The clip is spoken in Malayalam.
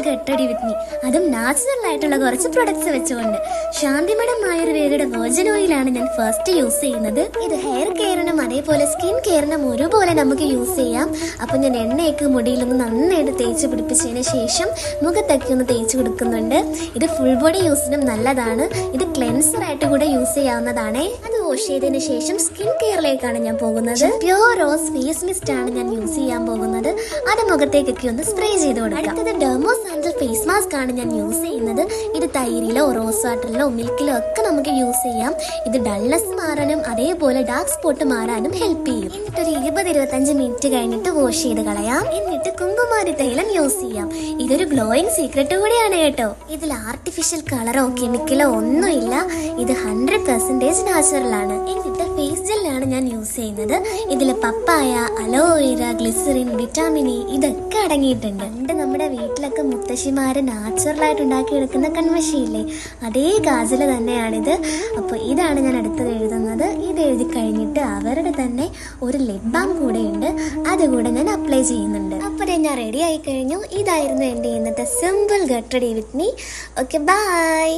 ഗെറ്റ് റെഡി വിത്ത് മീ, അതും നാച്ചുറൽ ആയിട്ടുള്ള കുറച്ച് പ്രൊഡക്ട്സ് വെച്ചുകൊണ്ട്. ശാന്തിമഠം ആയുർവേദയുടെ വെർജിൻ ഓയിലാണ് ഞാൻ ഫസ്റ്റ് യൂസ് ചെയ്യുന്നത്. ഇത് ഹെയർ കെയറിനും അതേപോലെ സ്കിൻ കെയറിനും ഒരുപോലെ നമുക്ക് യൂസ് ചെയ്യാം. അപ്പൊ ഞാൻ എണ്ണയൊക്കെ മുടിയിലൊന്ന് നന്നായിട്ട് തേച്ച് പിടിപ്പിച്ചതിന് ശേഷം മുഖത്തൊക്കെ ഒന്ന് തേച്ച് കൊടുക്കുന്നുണ്ട്. ഇത് ഫുൾ ബോഡി യൂസിനും നല്ലതാണ്. ഇത് ക്ലെൻസർ ആയിട്ട് കൂടെ യൂസ് ചെയ്യാവുന്നതാണ്. അത് വാഷ് ചെയ്തതിന് ശേഷം സ്കിൻ കെയറിലേക്കാണ് ഞാൻ പോകുന്നത്. പ്യൂർ റോസ് ഫേസ് മിസ്റ്റ് ആണ് ഞാൻ യൂസ് ചെയ്യാൻ പോകുന്നത്. അത് മുഖത്തേക്കൊക്കെ ഒന്ന് സ്പ്രേ ചെയ്ത് കൊടുക്കാം. അടുത്തത് ഡെർമോ സാൻഡൽ ഫേസ് മാസ്ക് ആണ് ഞാൻ യൂസ് ചെയ്യുന്നത്. ഇത് തൈരിലോ റോസ് വാട്ടറിലോ മിൽക്കിലോ ഒക്കെ നമുക്ക് യൂസ് ചെയ്യാം. ഇത് ഡൾനെസ് മാറാനും അതേപോലെ ഡാർക്ക് സ്പോട്ട് മാറാനും ഹെൽപ്പ് ചെയ്യും. എന്നിട്ടൊരു 20-25 മിനിറ്റ് കഴിഞ്ഞിട്ട് വാഷ് ചെയ്ത് കളയാം. എന്നിട്ട് കുങ്കുമാരി തൈലം യൂസ് ചെയ്യാം. ഇതൊരു ഗ്ലോയിങ് സീക്രട്ട് കൂടിയാണ് കേട്ടോ. ഇതിൽ ആർട്ടിഫിഷ്യൽ കളറോ കെമിക്കലോ ഒന്നുമില്ല. ഇത് 100% നാച്ചുറൽ ആണ്. എന്നിട്ട് ഫേസ് ജെല്ലാണ് ഞാൻ യൂസ് ചെയ്യുന്നത്. ഇതിൽ പപ്പായ, അലോവേര, ഗ്ലിസറിൻ, വിറ്റാമിൻ ഇ ഇതൊക്കെ അടങ്ങിയിട്ടുണ്ട്. പണ്ട് നമ്മുടെ വീട്ടിലൊക്കെ മുത്തശ്ശിമാര് നാച്ചുറൽ ആയിട്ട് ഉണ്ടാക്കിയെടുക്കുന്ന കൺവശിയില്ലേ, അതേ കാജല് തന്നെയാണിത്. അപ്പോൾ ഇതാണ് ഞാൻ അടുത്തത് എഴുതുന്നത്. ഇത് എഴുതി കഴിഞ്ഞിട്ട് അവരുടെ തന്നെ ഒരു ലിപ് ബാം കൂടെ ഉണ്ട്, അതുകൂടെ ഞാൻ അപ്ലൈ ചെയ്യുന്നുണ്ട്. അപ്പോൾ ഞാൻ റെഡി ആയി കഴിഞ്ഞു. ഇതായിരുന്നു എൻ്റെ ഇന്നത്തെ simple get ready with me. Okay, by.